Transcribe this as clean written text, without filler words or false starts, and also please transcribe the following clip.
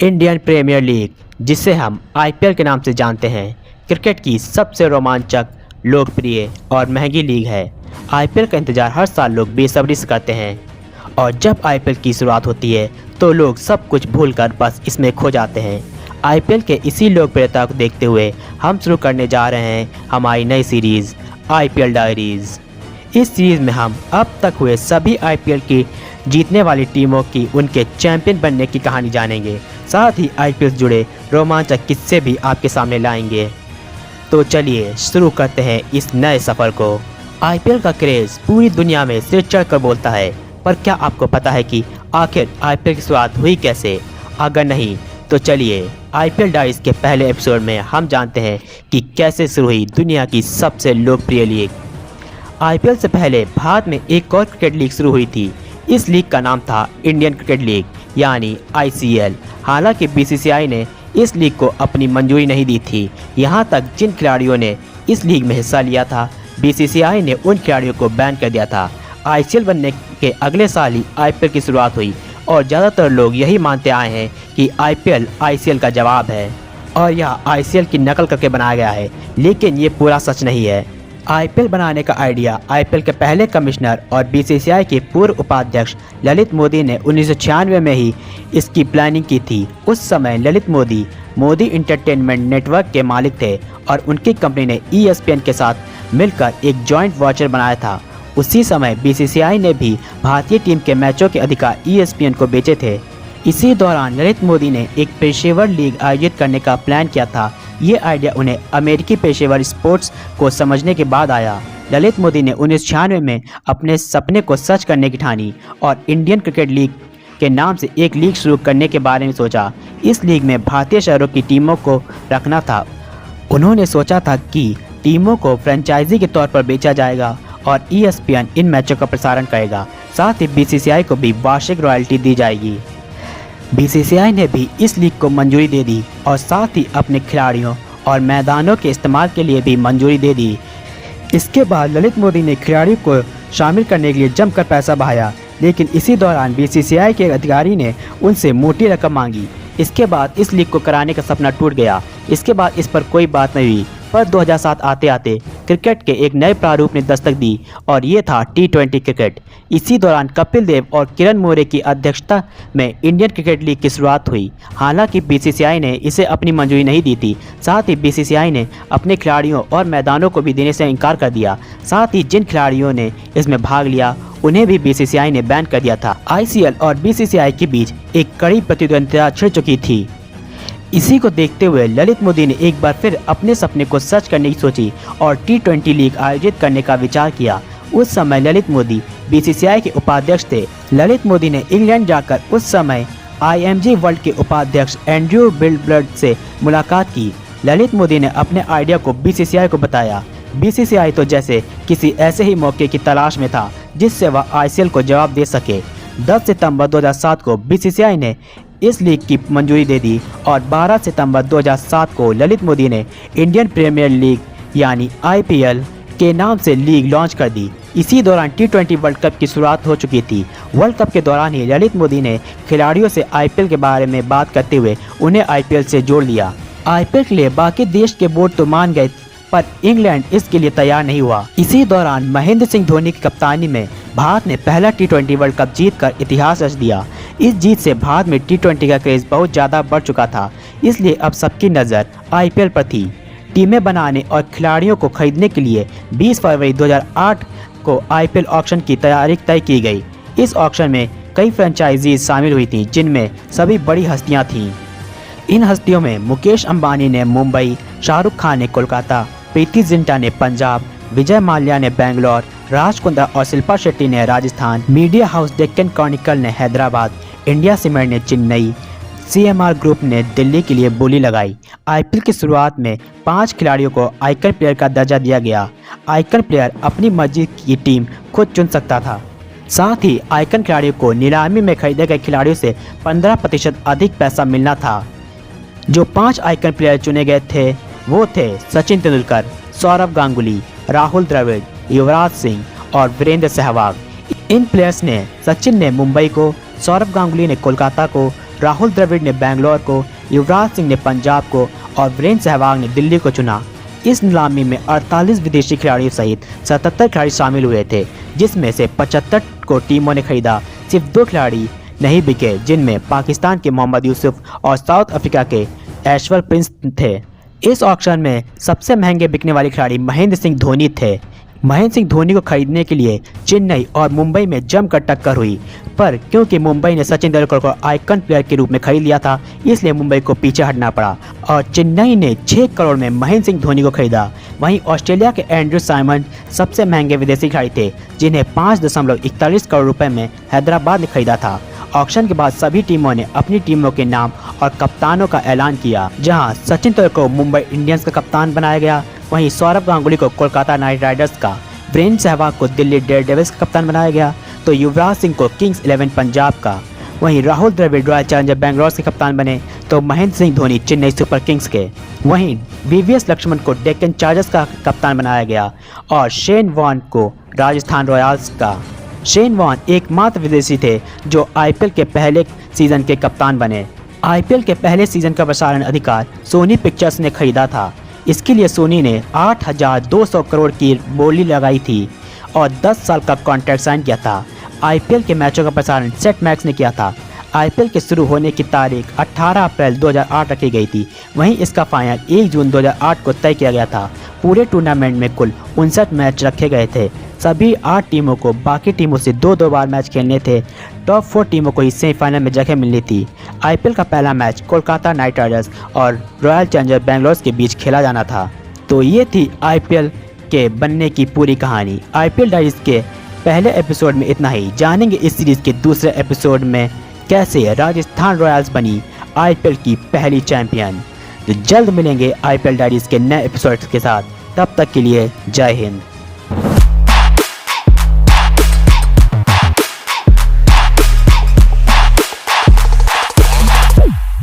Indian premiere league, जिसे हम IPL के नाम से जानते हैं, क्रिकेट की सबसे रोमांचक, लोकप्रिय और महंगी लीग है। आईपीएल का इंतजार हर साल लोग बेसब्री से करते हैं और जब आईपीएल की शुरुआत होती है तो लोग सब कुछ भूलकर बस इसमें खो जाते हैं। आईपीएल के इसी लोकप्रियता को देखते हुए हम शुरू करने जा रहे हैं हमारी नई सीरीज़ आईपीएल डायरीज़। इस सीरीज़ में हम अब तक हुए सभी आईपीएल की जीतने वाली टीमों की उनके चैंपियन बनने की कहानी जानेंगे, साथ ही आईपीएल से जुड़े रोमांचक किस्से भी आपके सामने लाएंगे। तो चलिए शुरू करते हैं इस नए सफ़र को। आईपीएल का क्रेज़ पूरी दुनिया में सिर चढ़कर बोलता है, पर क्या आपको पता है कि आखिर आईपीएल की शुरुआत हुई कैसे? अगर नहीं तो चलिए आईपीएल डायरीज़ के पहले एपिसोड में हम जानते हैं कि कैसे शुरू हुई दुनिया की सबसे लोकप्रिय लीग। आईपीएल से पहले भारत में एक और क्रिकेट लीग शुरू हुई थी। इस लीग का नाम था इंडियन क्रिकेट लीग यानी आईसीएल। हालांकि बीसीसीआई ने इस लीग को अपनी मंजूरी नहीं दी थी। यहां तक जिन खिलाड़ियों ने इस लीग में हिस्सा लिया था, बीसीसीआई ने उन खिलाड़ियों को बैन कर दिया था। आईसीएल बनने के अगले साल ही आईपीएल की शुरुआत हुई और ज़्यादातर लोग यही मानते आए हैं कि आईपीएल आईसीएल का जवाब है और यह आईसीएल की नकल करके बनाया गया है, लेकिन ये पूरा सच नहीं है। आईपीएल बनाने का आइडिया आईपीएल के पहले कमिश्नर और बीसीसीआई के पूर्व उपाध्यक्ष ललित मोदी ने 1996 में ही इसकी प्लानिंग की थी। उस समय ललित मोदी एंटरटेनमेंट नेटवर्क के मालिक थे और उनकी कंपनी ने ईएसपीएन के साथ मिलकर एक जॉइंट वाचर बनाया था। उसी समय बीसीसीआई ने भी भारतीय टीम के मैचों के अधिकार ईएसपीएन को बेचे थे। इसी दौरान ललित मोदी ने एक पेशेवर लीग आयोजित करने का प्लान किया था। ये आइडिया उन्हें अमेरिकी पेशेवर स्पोर्ट्स को समझने के बाद आया। ललित मोदी ने 1996 में अपने सपने को सच करने की ठानी और इंडियन क्रिकेट लीग के नाम से एक लीग शुरू करने के बारे में सोचा। इस लीग में भारतीय शहरों की टीमों को रखना था। उन्होंने सोचा था कि टीमों को फ्रेंचाइजी के तौर पर बेचा जाएगा और ईएसपीएन इन मैचों का प्रसारण करेगा। साथ ही बीसीसीआई को भी वार्षिक रॉयल्टी दी जाएगी। बीसीसीआई ने भी इस लीग को मंजूरी दे दी और साथ ही अपने खिलाड़ियों और मैदानों के इस्तेमाल के लिए भी मंजूरी दे दी। इसके बाद ललित मोदी ने खिलाड़ियों को शामिल करने के लिए जमकर पैसा बहाया, लेकिन इसी दौरान बीसीसीआई के अधिकारी ने उनसे मोटी रकम मांगी। इसके बाद इस लीग को कराने का सपना टूट गया। इसके बाद इस पर कोई बात नहीं हुई, पर 2007 आते आते क्रिकेट के एक नए प्रारूप ने दस्तक दी और ये था टी20 क्रिकेट। इसी दौरान कपिल देव और किरण मोरे की अध्यक्षता में इंडियन क्रिकेट लीग की शुरुआत हुई। हालांकि बीसीसीआई ने इसे अपनी मंजूरी नहीं दी थी। साथ ही बीसीसीआई ने अपने खिलाड़ियों और मैदानों को भी देने से इनकार कर दिया। साथ ही जिन खिलाड़ियों ने इसमें भाग लिया उन्हें भी बीसीसीआई ने बैन कर दिया था। आईसीएल और बीसीसीआई के बीच एक कड़ी प्रतिद्वंदिता छिड़ चुकी थी। इसी को देखते हुए ललित मोदी ने एक बार फिर अपने सपने को सच करने की सोची और टी20 लीग आयोजित करने का विचार किया। उस समय ललित मोदी बीसीसीआई के उपाध्यक्ष थे। ललित मोदी ने इंग्लैंड जाकर उस समय आईएमजी वर्ल्ड के उपाध्यक्ष एंड्रयू बिल्डब्लड से मुलाकात की। ललित मोदी ने अपने आइडिया को बीसीसीआई को बताया। बीसीसीआई तो जैसे किसी ऐसे ही मौके की तलाश में था जिससे वह आईसीएल को जवाब दे सके। 10 सितंबर 2007 को बीसीसीआई ने इस लीग की मंजूरी दे दी और 12 सितंबर 2007 को ललित मोदी ने इंडियन प्रीमियर लीग यानी आईपीएल के नाम से लीग लॉन्च कर दी। इसी दौरान टी20 वर्ल्ड कप की शुरुआत हो चुकी थी। वर्ल्ड कप के दौरान ही ललित मोदी ने खिलाड़ियों से आईपीएल के बारे में बात करते हुए उन्हें आईपीएल से जोड़ लिया। आईपीएल के लिए बाकी देश के बोर्ड तो मान गए, पर इंग्लैंड इसके लिए तैयार नहीं हुआ। इसी दौरान महेंद्र सिंह धोनी की कप्तानी में भारत ने पहला टी20 वर्ल्ड कप जीतकर इतिहास रच दिया। इस जीत से भारत में टी20 का क्रेज बहुत ज़्यादा बढ़ चुका था, इसलिए अब सबकी नज़र आईपीएल पर थी। टीमें बनाने और खिलाड़ियों को खरीदने के लिए 20 फरवरी 2008 को आईपीएल ऑक्शन की तैयारी तय की गई। इस ऑक्शन में कई फ्रेंचाइजीज शामिल हुई थीं, जिनमें सभी बड़ी हस्तियां थीं। इन हस्तियों में मुकेश अंबानी ने मुंबई, शाहरुख खान ने कोलकाता, प्रीति जिंटा ने पंजाब, विजय माल्या ने बेंगलोर, राज कुंद्रा और शिल्पा शेट्टी ने Rajasthan, media house Deccan Chronicle ने हैदराबाद, इंडिया सीमेंट ने चेन्नई, सीएमआर ग्रुप ने दिल्ली के लिए बोली लगाई। आईपीएल की शुरुआत में 5 खिलाड़ियों को आइकन प्लेयर का दर्जा दिया गया। आइकन प्लेयर अपनी मर्जी की टीम खुद चुन सकता था। साथ ही आइकन खिलाड़ियों को नीलामी में खरीदे गए खिलाड़ियों से 15% अधिक पैसा मिलना था। जो 5 आइकन प्लेयर चुने गए थे वो थे सचिन तेंदुलकर, सौरव गांगुली, राहुल द्रविड़, युवराज सिंह और वीरेंद्र सहवाग। इन प्लेयर्स ने सचिन ने मुंबई को, सौरव गांगुली ने कोलकाता को, राहुल द्रविड़ ने बेंगलोर को, युवराज सिंह ने पंजाब को और वीरेंद्र सहवाग ने दिल्ली को चुना। इस नीलामी में 48 विदेशी खिलाड़ियों सहित 77 खिलाड़ी शामिल हुए थे, जिसमें से 75 को टीमों ने खरीदा। सिर्फ 2 खिलाड़ी नहीं बिके, जिनमें पाकिस्तान के मोहम्मद यूसुफ और साउथ अफ्रीका के ऐश्वर्य प्रिंस थे। इस ऑक्शन में सबसे महंगे बिकने वाले खिलाड़ी महेंद्र सिंह धोनी थे। महेंद्र सिंह धोनी को खरीदने के लिए चेन्नई और मुंबई में जमकर टक्कर हुई, पर क्योंकि मुंबई ने सचिन तेंदुलकर को आइकन प्लेयर के रूप में खरीद लिया था, इसलिए मुंबई को पीछे हटना पड़ा और चेन्नई ने 6 करोड़ में महेंद्र सिंह धोनी को खरीदा। वहीं ऑस्ट्रेलिया के एंड्रू साइमन सबसे महंगे विदेशी खिलाड़ी थे, जिन्हें 5.41 करोड़ रुपए में हैदराबाद ने खरीदा था। ऑक्शन के बाद सभी टीमों ने अपनी टीमों के नाम और कप्तानों का ऐलान किया, जहां सचिन तेंदुलकर को मुंबई इंडियंस का कप्तान बनाया गया, वहीं सौरव गांगुली को कोलकाता नाइट राइडर्स का, वीरेंद्र सहवाग को दिल्ली डेयरडेविल्स का कप्तान बनाया गया, तो युवराज सिंह को किंग्स 11 पंजाब का, वहीं राहुल द्रविड़ रॉयल चैलेंजर बेंगलोर के कप्तान बने, तो महेंद्र सिंह धोनी चेन्नई सुपर किंग्स के, वहीं वीवीएस लक्ष्मण को डेक्कन चार्जर्स का कप्तान बनाया गया और शेन वॉर्न को राजस्थान रॉयल्स का। शेन वॉर्न एकमात्र विदेशी थे जो आईपीएल के पहले सीजन के कप्तान बने। आईपीएल के पहले सीजन का प्रसारण अधिकार सोनी पिक्चर्स ने खरीदा था। इसके लिए सोनी ने 8,200 करोड़ की बोली लगाई थी और 10 साल का कॉन्ट्रैक्ट साइन किया था। आईपीएल के मैचों का प्रसारण सेट मैक्स ने किया था। आईपीएल के शुरू होने की तारीख 18 अप्रैल 2008 रखी गई थी, वहीं इसका फाइनल 1 जून 2008 को तय किया गया था। पूरे टूर्नामेंट में कुल 59 मैच रखे गए थे। सभी 8 टीमों को बाकी टीमों से 2-2 बार मैच खेलने थे। टॉप 4 टीमों को ही सेमीफाइनल में जगह मिलनी थी। आईपीएल का पहला मैच कोलकाता नाइट राइडर्स और रॉयल चैलेंजर बेंगलोर के बीच खेला जाना था। तो ये थी आईपीएल के बनने की पूरी कहानी। आईपीएल डायरीज के पहले एपिसोड में इतना ही। जानेंगे इस सीरीज के दूसरे एपिसोड में कैसे राजस्थान रॉयल्स बनी आईपीएल की पहली चैंपियन। तो जल्द मिलेंगे आईपीएल डायरीज के नए एपिसोड के साथ। तब तक के लिए जय हिंद।